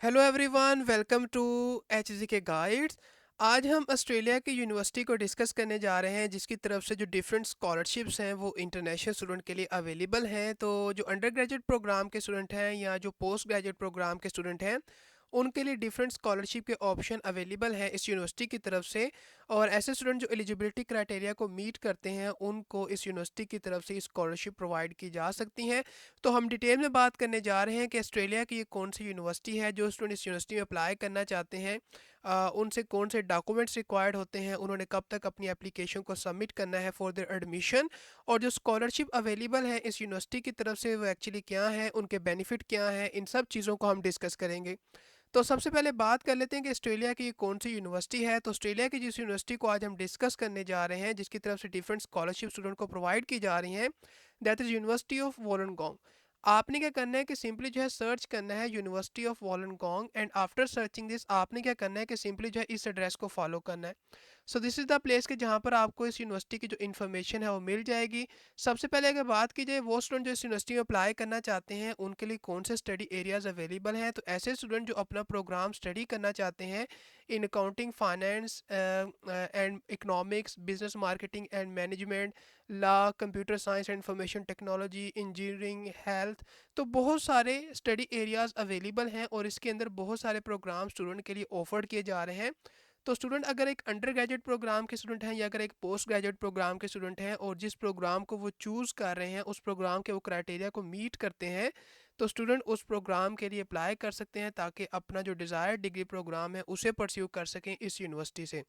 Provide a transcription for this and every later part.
Hello everyone, welcome to के guides. आज हम ऑस्ट्रेलिया की यूनिवर्सिटी को डिस्कस करने जा रहे हैं जिसकी तरफ से जो डिफरेंट स्कॉलरशिप्स हैं वो इंटरनेशनल स्टूडेंट के लिए अवेलेबल हैं। तो जो अंडर ग्रेजुएट प्रोग्राम के स्टूडेंट हैं या जो पोस्ट ग्रेजुएट प्रोग्राम के स्टूडेंट हैं उनके लिए डिफरेंट स्कॉलरशिप के ऑप्शन अवेलेबल हैं इस यूनिवर्सिटी की तरफ से। और ऐसे स्टूडेंट जो एलिजिबिलिटी क्राइटेरिया को मीट करते हैं उनको इस यूनिवर्सिटी की तरफ से स्कॉलरशिप प्रोवाइड की जा सकती हैं। तो हम डिटेल में बात करने जा रहे हैं कि ऑस्ट्रेलिया की ये कौन सी यूनिवर्सिटी है। जो स्टूडेंट इस यूनिवर्सिटी में अप्लाई करना चाहते हैं उनसे कौन से डॉक्यूमेंट्स रिक्वायर्ड होते हैं, उन्होंने कब तक अपनी एप्लीकेशन को सबमिट करना है फॉर देयर एडमिशन, और जो स्कॉलरशिप अवेलेबल है इस यूनिवर्सिटी की तरफ से वो एक्चुअली क्या है, उनके बेनिफिट क्या हैं, इन सब चीज़ों को हम डिस्कस करेंगे। तो सबसे पहले बात कर लेते हैं कि ऑस्ट्रेलिया की कौन सी यूनिवर्सिटी है। तो ऑस्ट्रेलिया की जिस यूनिवर्सिटी को आज हम डिस्कस करने जा रहे हैं जिसकी तरफ से डिफरेंट स्कॉलरशिप स्टूडेंट को प्रोवाइड की जा रही हैं, दैट इज़ यूनिवर्सिटी ऑफ वोलंगोंग। आपने क्या करना है कि सिंपली जो है सर्च करना है university of Wollongong, and after searching this आपने क्या करना है कि सिंपली जो है इस एड्रेस को फॉलो करना है। So this is the place के जहाँ पर आपको इस यूनिवर्सिटी की जो इन्फॉर्मेशन है वो मिल जाएगी। सबसे पहले अगर बात की जाए वो स्टूडेंट जो इस यूनिवर्सिटी में अप्लाई करना चाहते हैं उनके लिए कौन से स्टडी एरियाज़ अवेलेबल हैं, तो ऐसे स्टूडेंट जो अपना प्रोग्राम स्टडी करना चाहते हैं in accounting, finance and economics, business marketing and management, law, computer science and information technology, engineering, health, तो बहुत सारे स्टडी एरियाज़ अवेलेबल हैं और इसके अंदर बहुत सारे प्रोग्राम स्टूडेंट के लिए ऑफर्ड किए जा रहे हैं। तो स्टूडेंट अगर एक अंडर ग्रेजुएट प्रोग्राम के स्टूडेंट हैं या अगर एक पोस्ट ग्रेजुएट प्रोग्राम के स्टूडेंट हैं और जिस प्रोग्राम को वो चूज़ कर रहे हैं उस प्रोग्राम के वो क्राइटेरिया को मीट करते हैं, तो स्टूडेंट उस प्रोग्राम के लिए अप्लाई कर सकते हैं ताकि अपना जो डिज़ायर्ड डिग्री प्रोग्राम है उसे परस्यू कर सकें इस यूनिवर्सिटी से।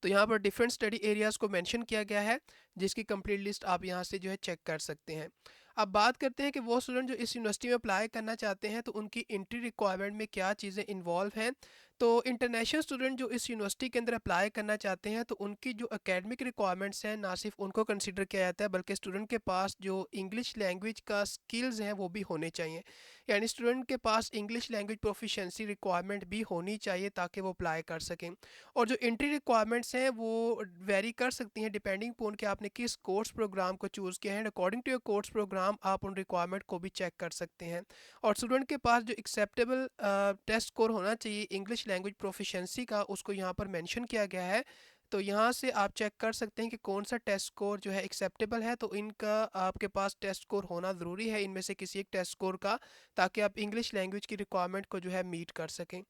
तो यहाँ पर डिफरेंट स्टडी एरियाज़ को मेंशन किया गया है जिसकी कंप्लीट लिस्ट आप यहाँ से जो है चेक कर सकते हैं। अब बात करते हैं कि वो स्टूडेंट जो इस यूनिवर्सिटी में अप्लाई करना चाहते हैं तो उनकी एंट्री रिक्वायरमेंट में क्या चीज़ें इन्वॉल्व हैं। तो इंटरनेशनल स्टूडेंट जो इस यूनिवर्सिटी के अंदर अप्लाई करना चाहते हैं तो उनकी जो एकेडमिक रिक्वायरमेंट्स हैं ना सिर्फ उनको कंसिडर किया जाता है बल्कि स्टूडेंट के पास जो इंग्लिश लैंग्वेज का स्किल्स हैं वो भी होने चाहिए। यानी स्टूडेंट के पास इंग्लिश लैंग्वेज प्रोफिशिएंसी रिक्वायरमेंट भी होनी चाहिए ताकि वो अप्लाई कर सकें। और जो एंट्री रिक्वायरमेंट्स हैं वो वेरी कर सकती हैं डिपेंडिंग पोन कि आपने किस कोर्स प्रोग्राम को चूज़ किया है। According to your course program आप उन रिक्वायरमेंट को भी चेक कर सकते हैं। और स्टूडेंट के पास जो एक्सेप्टेबल टेस्ट स्कोर होना चाहिए इंग्लिश लैंग्वेज प्रोफिशिएंसी का उसको यहाँ पर मेंशन किया गया है। तो यहाँ से आप चेक कर सकते हैं कि कौन सा टेस्ट स्कोर जो है एक्सेप्टेबल है, तो इनका आपके पास टेस्ट स्कोर होना ज़रूरी है इनमें से किसी एक टेस्ट स्कोर का, ताकि आप इंग्लिश लैंग्वेज की रिक्वायरमेंट को जो है मीट कर सकें।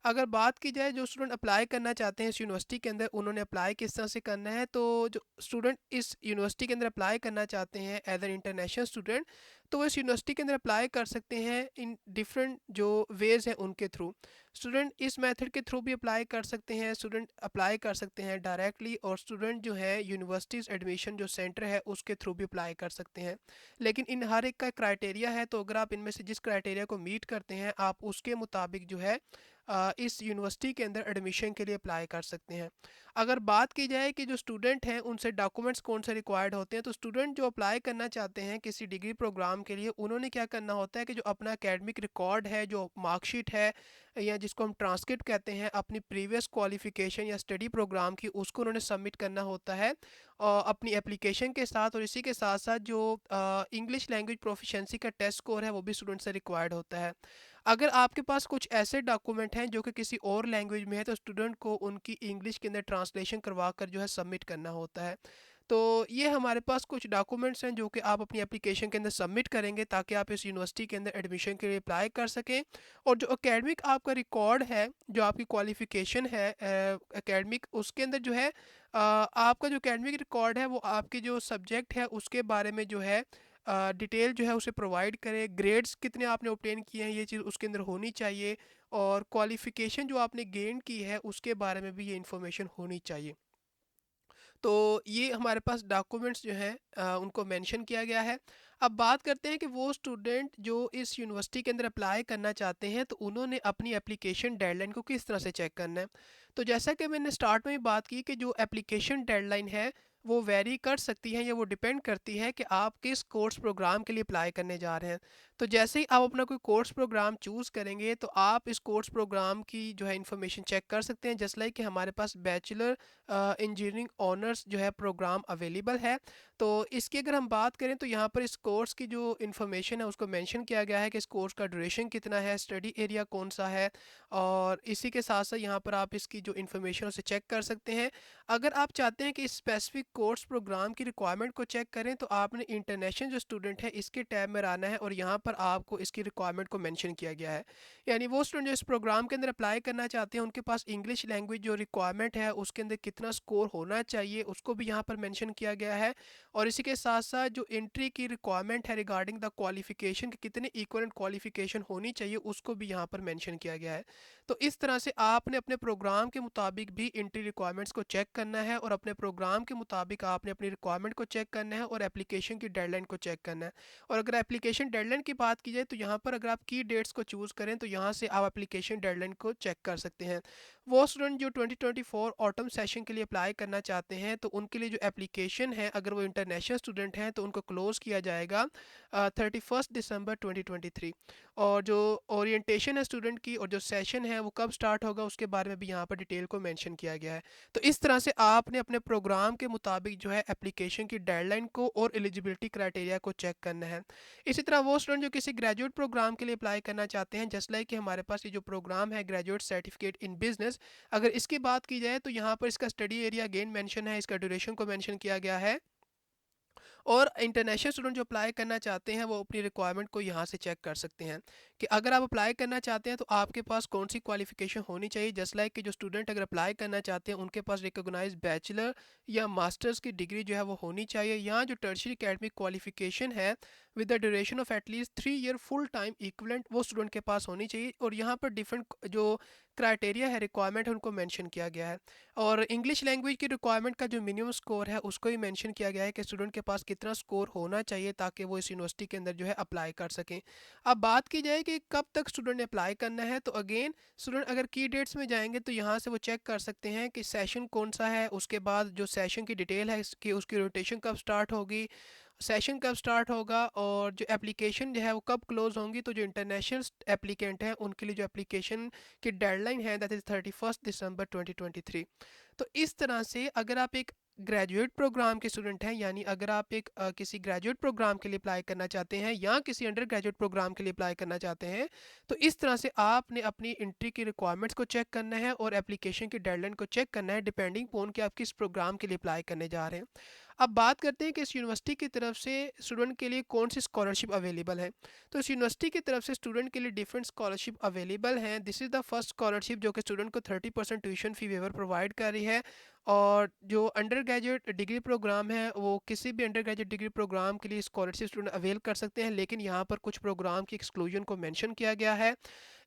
अगर बात की जाए जो स्टूडेंट अप्लाई करना चाहते हैं इस यूनिवर्सिटी के अंदर उन्होंने अप्लाई किस तरह से करना है, तो जो स्टूडेंट इस यूनिवर्सिटी के अंदर अप्लाई करना चाहते हैं एज एन इंटरनेशनल स्टूडेंट, तो वो इस यूनिवर्सिटी के अंदर अप्लाई कर सकते हैं इन डिफरेंट जो वेज़ हैं उनके थ्रू। स्टूडेंट इस मेथड के थ्रू भी अप्लाई कर सकते हैं, स्टूडेंट अप्लाई कर सकते हैं डायरेक्टली, और स्टूडेंट जो है यूनिवर्सिटीज़ एडमिशन जो सेंटर है उसके थ्रू भी अप्लाई कर सकते हैं। लेकिन इन हर एक का क्राइटेरिया है, तो अगर आप इनमें से जिस क्राइटेरिया को मीट करते हैं आप उसके मुताबिक जो है इस यूनिवर्सिटी के अंदर एडमिशन के लिए अप्लाई कर सकते हैं। अगर बात की जाए कि जो स्टूडेंट हैं उनसे डॉक्यूमेंट्स कौन से रिक्वायर्ड होते हैं, तो स्टूडेंट जो अप्लाई करना चाहते हैं किसी डिग्री प्रोग्राम के लिए उन्होंने क्या करना होता है कि जो अपना एकेडमिक रिकॉर्ड है, जो मार्कशीट है या जिसको हम ट्रांसक्रिप्ट कहते हैं अपनी प्रीवियस क्वालिफिकेशन या स्टडी प्रोग्राम की, उसको उन्होंने सबमिट करना होता है अपनी एप्लीकेशन के साथ। और इसी के साथ साथ जो इंग्लिश लैंग्वेज प्रोफिशिएंसी का टेस्ट स्कोर है वो भी स्टूडेंट से रिक्वायर्ड होता है। अगर आपके पास कुछ ऐसे डॉक्यूमेंट हैं जो कि किसी और लैंग्वेज में है तो स्टूडेंट को उनकी इंग्लिश के अंदर ट्रांसलेशन करवा कर जो है सबमिट करना होता है। तो ये हमारे पास कुछ डॉक्यूमेंट्स हैं जो कि आप अपनी एप्लीकेशन के अंदर सबमिट करेंगे ताकि आप इस यूनिवर्सिटी के अंदर एडमिशन के लिए अप्लाई कर सकें। और जो एकेडमिक आपका रिकॉर्ड है, जो आपकी क्वालिफिकेशन है एकेडमिक, उसके अंदर जो है आपका जो एकेडमिक रिकॉर्ड है वो आपके जो सब्जेक्ट है उसके बारे में जो है डिटेल जो है उसे प्रोवाइड करें। ग्रेड्स कितने आपने ऑब्टेन किए हैं ये चीज़ उसके अंदर होनी चाहिए, और क्वालिफ़िकेशन जो आपने गेन की है उसके बारे में भी ये इन्फॉर्मेशन होनी चाहिए। तो ये हमारे पास डॉक्यूमेंट्स जो हैं उनको मेंशन किया गया है। अब बात करते हैं कि वो स्टूडेंट जो इस यूनिवर्सिटी के अंदर अप्लाई करना चाहते हैं तो उन्होंने अपनी एप्लीकेशन डेडलाइन को किस तरह से चेक करना है। तो जैसा कि मैंने स्टार्ट में ही बात की कि जो एप्लीकेशन डेडलाइन है वो वेरी कर सकती है या वो डिपेंड करती है कि आप किस कोर्स प्रोग्राम के लिए अप्लाई करने जा रहे हैं। तो जैसे ही आप अपना कोई कोर्स प्रोग्राम चूज़ करेंगे तो आप इस कोर्स प्रोग्राम की जो है इन्फॉर्मेशन चेक कर सकते हैं, जस्ट लाइक कि हमारे पास बैचलर इंजीनियरिंग ऑनर्स जो है प्रोग्राम अवेलेबल है। तो इसकी अगर हम बात करें तो यहाँ पर इस कोर्स की जो इन्फॉर्मेशन है उसको मेंशन किया गया है कि इस कोर्स का ड्यूरेशन कितना है, स्टडी एरिया कौन सा है, और इसी के साथ साथ यहाँ पर आप इसकी जो इन्फॉर्मेशन उसे चेक कर सकते हैं। अगर आप चाहते हैं कि इस स्पेसिफिक कोर्स प्रोग्राम की रिक्वायरमेंट को चेक करें तो आपने इंटरनेशनल जो स्टूडेंट है इसके टैब में आना है और यहाँ पर आपको इसकी रिक्वायरमेंट को मेंशन किया गया है। यानी वो स्टूडेंट जो इस प्रोग्राम के अंदर अप्लाई करना चाहते हैं उनके पास इंग्लिश लैंग्वेज जो रिक्वायरमेंट है उसके अंदर कितना स्कोर होना चाहिए उसको भी यहाँ पर मेंशन किया गया है। और इसी के साथ साथ जो एंट्री की रिक्वायरमेंट है रिगार्डिंग द क्वालिफिकेशन कि कितने इक्वलेंट क्वालिफिकेशन होनी चाहिए उसको भी यहाँ पर मेंशन किया गया है। तो इस तरह से आपने अपने प्रोग्राम के मुताबिक भी एंट्री रिक्वायरमेंट्स को चेक करना है और अपने प्रोग्राम के मुताबिक आपने अपनी रिक्वायरमेंट को चेक करना है और एप्लीकेशन की डेडलाइन को चेक करना है। और अगर एप्लीकेशन डेडलाइन की बात की जाए तो यहाँ पर अगर आप की डेट्स को चूज़ करें तो यहाँ से आप एप्लीकेशन डेडलाइन को चेक कर सकते हैं। वो स्टूडेंट जो 2024 ऑटम सेशन के लिए अप्लाई करना चाहते हैं तो उनके लिए जो एप्लीकेशन है अगर वो इंटरनेशनल स्टूडेंट हैं तो उनको क्लोज़ किया जाएगा 31 दिसंबर 2023। और जो ओरिएंटेशन है स्टूडेंट की और जो सेशन है वो कब स्टार्ट होगा उसके बारे में भी यहाँ पर डिटेल को मेंशन किया गया है। तो इस तरह से आपने अपने प्रोग्राम के मुताबिक जो है एप्लीकेशन की डेडलाइन को और एलिजिबिलिटी क्राइटेरिया को चेक करना है। इसी तरह वो स्टूडेंट जो किसी ग्रेजुएट प्रोग्राम के लिए अप्लाई करना चाहते हैं, जस्ट लाइक कि हमारे पास ये जो प्रोग्राम है ग्रेजुएट सर्टिफिकेट इन बिजनेस, अगर इसकी बात की जाए तो यहाँ पर इसका स्टडी एरिया अगेन मेंशन है, इसका ड्यूरेशन को मेंशन किया गया है। और इंटरनेशनल स्टूडेंट जो अप्लाई करना चाहते हैं वो अपनी रिक्वायरमेंट को यहाँ से चेक कर सकते हैं कि अगर आप अप्लाई करना चाहते हैं तो आपके पास कौन सी क्वालिफिकेशन होनी चाहिए। जस्ट लाइक कि जो स्टूडेंट अगर अप्लाई करना चाहते हैं उनके पास रिकॉग्नाइज बैचलर या मास्टर्स की डिग्री जो है वो होनी चाहिए। यहाँ जो टर्शियरी एकेडमिक क्वालिफिकेशन है with the duration of at least 3 year full time equivalent वो स्टूडेंट के पास होनी चाहिए। और यहाँ पर डिफरेंट जो क्राइटेरिया है रिक्वायरमेंट है उनको मेंशन किया गया है। और इंग्लिश लैंग्वेज की रिक्वायरमेंट का जो मिनिमम स्कोर है उसको ही मेंशन किया गया है कि स्टूडेंट के पास कितना स्कोर होना चाहिए ताकि वो इस यूनिवर्सिटी के अंदर जो है अप्लाई कर सकें। अब बात की जाए कि कब तक स्टूडेंट ने अप्लाई करना है तो अगेन स्टूडेंट अगर की डेट्स में जाएंगे तो यहाँ से वो चेक कर सकते हैं कि सेशन कौन सा है, उसके बाद जो सेशन की डिटेल है इसकी उसकी रोटेशन कब स्टार्ट होगी, सेशन कब स्टार्ट होगा, और जो एप्लीकेशन जो है वो कब क्लोज होंगी। तो जो इंटरनेशनल एप्लीकेंट हैं उनके लिए जो एप्लीकेशन की डेडलाइन है दैट इज़ 31 दिसंबर 2023। तो इस तरह से अगर आप एक ग्रेजुएट प्रोग्राम के स्टूडेंट हैं, यानी अगर आप एक किसी ग्रेजुएट प्रोग्राम के लिए अप्लाई करना चाहते हैं या किसी अंडर ग्रेजुएट प्रोग्राम के लिए अप्लाई करना चाहते हैं, तो इस तरह से आपने अपनी एंट्री की रिक्वायरमेंट्स को चेक करना है और एप्लीकेशन की डेडलाइन को चेक करना है डिपेंडिंग पोन कि आप किस प्रोग्राम के लिए अप्लाई करने जा रहे हैं। अब बात करते हैं कि इस यूनिवर्सिटी की तरफ से स्टूडेंट के लिए कौन सी स्कॉलरशिप अवेलेबल है। तो इस यूनिवर्सिटी की तरफ से स्टूडेंट के लिए डिफरेंट स्कॉलरशिप अवेलेबल हैं। This is the first scholarship जो कि स्टूडेंट को 30% ट्यूशन फ़ी वेवर प्रोवाइड कर रही है। और जो अंडर ग्रेजुएट डिग्री प्रोग्राम है वो किसी भी अंडर ग्रेजुएट डिग्री प्रोग्राम के लिए स्कॉलरशिप स्टूडेंट अवेल कर सकते हैं, लेकिन यहाँ पर कुछ प्रोग्राम की एक्सक्लूजन को मेंशन किया गया है।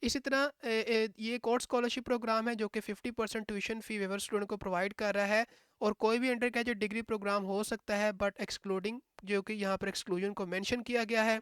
इसी तरह ये एक और स्कॉलरशिप प्रोग्राम है जो कि 50% ट्यूशन फ़ी वेवर स्टूडेंट को प्रोवाइड कर रहा है। और कोई भी अंडर ग्रेजुएट डिग्री प्रोग्राम हो सकता है बट एक्सक्लूडिंग, जो कि यहाँ पर एक्सक्लूजन को मेंशन किया गया है।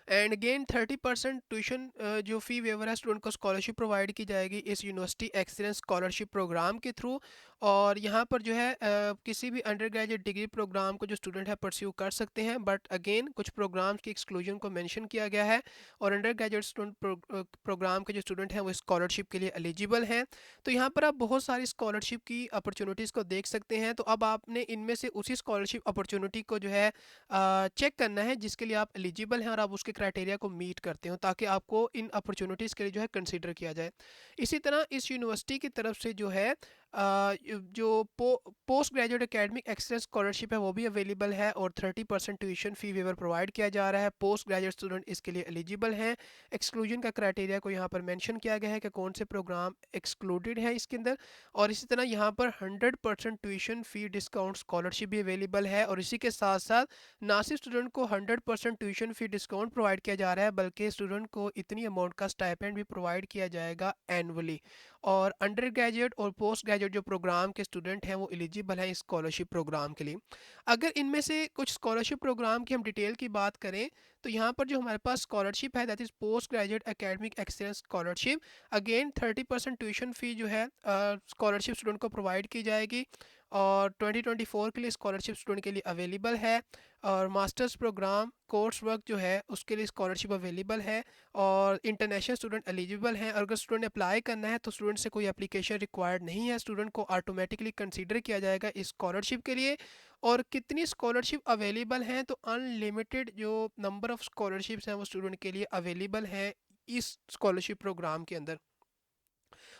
एंड अगेन 30% ट्यूशन जो फ़ी वेवर है स्टूडेंट को स्कॉलरशिप प्रोवाइड की जाएगी इस यूनिवर्सिटी एक्सीलेंस स्कॉलरशिप प्रोग्राम के थ्रू। और यहाँ पर जो है किसी भी अंडर ग्रेजुएट डिग्री प्रोग्राम को जो स्टूडेंट है परस्यू कर सकते हैं, बट अगेन कुछ प्रोग्राम्स की एक्सक्लूजन को मेंशन किया गया है। और अंडर ग्रेजुएट स्टूडेंट प्रोग्राम के जो स्टूडेंट हैं वो स्कॉलरशिप के लिए एलिजिबल हैं। तो यहाँ पर आप बहुत सारी स्कॉलरशिप की अपॉर्चुनिटीज़ को देख सकते हैं। तो अब आपने इनमें से उसी स्कॉलरशिप अपॉर्चुनिटी को जो है चेक करना है जिसके लिए आप एलिजिबल हैं और आप उसके क्राइटेरिया को मीट करते हो ताकि आपको इन अपॉर्चुनिटीज़ के लिए जो है कंसीडर किया जाए। इसी तरह इस यूनिवर्सिटी की तरफ से जो है जो post graduate academic excellence scholarship है वो भी अवेलेबल है और 30% ट्यूशन फ़ी वेवर प्रोवाइड किया जा रहा है। पोस्ट ग्रेजुएट स्टूडेंट इसके लिए एलिजिबल हैं। एक्सक्लूजन का क्राइटेरिया को यहाँ पर मेंशन किया गया है कि कौन से प्रोग्राम एक्सक्लूडेड है इसके अंदर। और इसी तरह यहाँ पर 100% ट्यूशन फ़ी डिस्काउंट स्कॉलरशिप भी अवेलेबल है। और इसी के साथ साथ ना सिर्फ स्टूडेंट को 100% ट्यूशन फ़ी डिस्काउंट प्रोवाइड किया जा रहा है बल्कि स्टूडेंट को इतनी अमाउंट का स्टाइपेंड भी प्रोवाइड किया जाएगा एनुअली। और अंडर ग्रेजुएट और पोस्ट ग्रेजुएट जो प्रोग्राम के स्टूडेंट हैं वो एलिजिबल हैं इस स्कॉलरशिप प्रोग्राम के लिए। अगर इनमें से कुछ स्कॉलरशिप प्रोग्राम की हम डिटेल की बात करें तो यहाँ पर जो हमारे पास स्कॉलरशिप है that is post graduate academic excellence scholarship. Again 30% tuition fee जो है स्कॉलरशिप स्टूडेंट को प्रोवाइड की जाएगी। और 2024 के लिए स्कॉलरशिप स्टूडेंट के लिए अवेलेबल है। और मास्टर्स प्रोग्राम कोर्स वर्क जो है उसके लिए स्कॉलरशिप अवेलेबल है। और इंटरनेशनल स्टूडेंट एलिजिबल हैं, और अगर स्टूडेंट अप्लाई करना है तो स्टूडेंट से कोई एप्लीकेशन रिक्वायर्ड नहीं है, स्टूडेंट को ऑटोमेटिकली कंसीडर किया जाएगा इस स्कॉलरशिप के लिए। और कितनी स्कॉलरशिप अवेलेबल हैं, तो अनलिमिटेड जो नंबर ऑफ़ स्कॉलरशिप्स हैं वो स्टूडेंट के लिए अवेलेबल हैं इस स्कॉलरशिप प्रोग्राम के अंदर।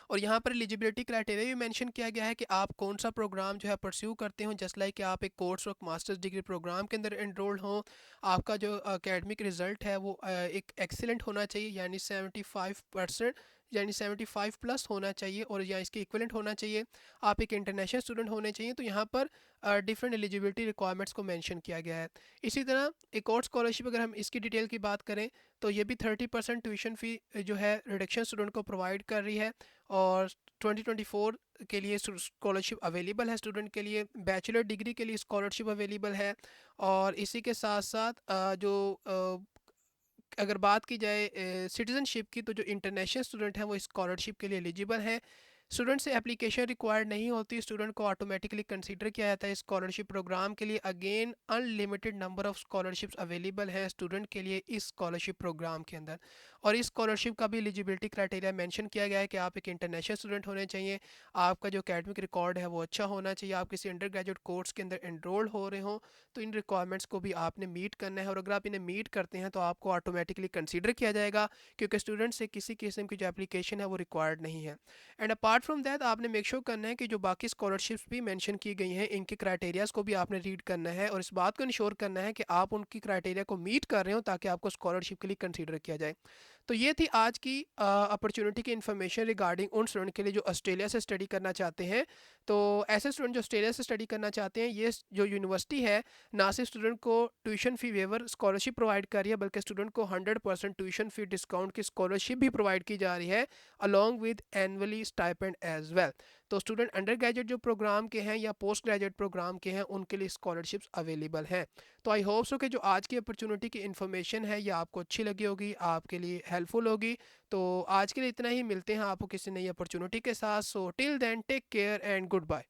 और यहाँ पर एलिजिबिलिटी क्राइटेरिया भी मेंशन किया गया है कि आप कौन सा प्रोग्राम जो है परस्यू करते हो, जस्ट लाइक कि आप एक course of masters degree program के अंदर एनरोल्ड हो। आपका जो एकेडमिक रिजल्ट है वो एक एक्सीलेंट होना चाहिए, यानी 75%, यानी 75 प्लस होना चाहिए, और या इसके इक्वलेंट होना चाहिए। आप एक इंटरनेशनल स्टूडेंट होने चाहिए। तो यहाँ पर डिफरेंट एलिजिबिलिटी रिक्वायरमेंट्स को मेंशन किया गया है। इसी तरह एक और स्कॉलरशिप अगर हम इसकी डिटेल की बात करें तो ये भी 30% ट्यूशन फ़ी जो है रिडक्शन स्टूडेंट को प्रोवाइड कर रही है। और 2024 के लिए स्कॉलरशिप अवेलेबल है स्टूडेंट के लिए। बैचलर डिग्री के लिए स्कॉलरशिप अवेलेबल है। और इसी के साथ साथ अगर बात की जाए सिटीज़नशिप की, तो जो इंटरनेशनल स्टूडेंट हैं वो स्कॉलरशिप के लिए एलिजिबल हैं। स्टूडेंट से एप्लीकेशन रिक्वायर्ड नहीं होती, स्टूडेंट को ऑटोमेटिकली कंसीडर किया जाता है इस स्कॉलरशिप प्रोग्राम के लिए। Again unlimited number of scholarships available हैं स्टूडेंट के लिए इस स्कॉलरशिप प्रोग्राम के अंदर। और इस स्कॉलरशिप का भी एलिजिबिलिटी क्राइटेरिया मेंशन किया गया है कि आप एक इंटरनेशनल स्टूडेंट होने चाहिए, आपका जो एकेडमिक रिकॉर्ड है वो अच्छा होना चाहिए, आप किसी अंडर ग्रेजुएट कोर्स के अंदर एनरोल्ड हो रहे हो। तो इन रिक्वायरमेंट्स को भी आपने मीट करना है, और अगर आप इन्हें मीट करते हैं तो आपको ऑटोमेटिकली कंसीडर किया जाएगा, क्योंकि स्टूडेंट से किसी किस्म की जो एप्लीकेशन है वो रिक्वायर्ड नहीं है। एंड अपार्ट फ्रॉम दैट आपने मेक श्योर करना है कि जो बाकी स्कॉलरशिप्स भी मेंशन की गई हैं इनके क्राइटेरियाज को भी आपने रीड करना है, और इस बात को इंश्योर करना है कि आप उनकी क्राइटेरिया को मीट कर रहे हो, ताकि आपको स्कॉलरशिप के लिए कंसीडर किया जाए। तो ये थी आज की अपॉर्चुनिटी की इन्फॉर्मेशन रिगार्डिंग उन स्टूडेंट के लिए जो ऑस्ट्रेलिया से स्टडी करना चाहते हैं। तो ऐसे स्टूडेंट जो ऑस्ट्रेलिया से स्टडी करना चाहते हैं, ये जो यूनिवर्सिटी है ना सिर्फ स्टूडेंट को tuition fee waiver scholarship provide कर रही है, बल्कि स्टूडेंट को 100% ट्यूशन फ़ी डिस्काउंट की स्कॉलरशिप भी प्रोवाइड की जा रही है, along with annually stipend as well. तो स्टूडेंट अंडर ग्रेजुएट जो प्रोग्राम के हैं या पोस्ट ग्रेजुएट प्रोग्राम के हैं उनके लिए स्कॉलरशिप्स अवेलेबल हैं। तो आई होप सो कि जो आज की अपॉर्चुनिटी की इन्फॉर्मेशन है ये आपको अच्छी लगी होगी, आपके लिए हेल्पफुल होगी। तो आज के लिए इतना ही, मिलते हैं आपको किसी नई अपॉर्चुनिटी के साथ। So till then take care and good bye.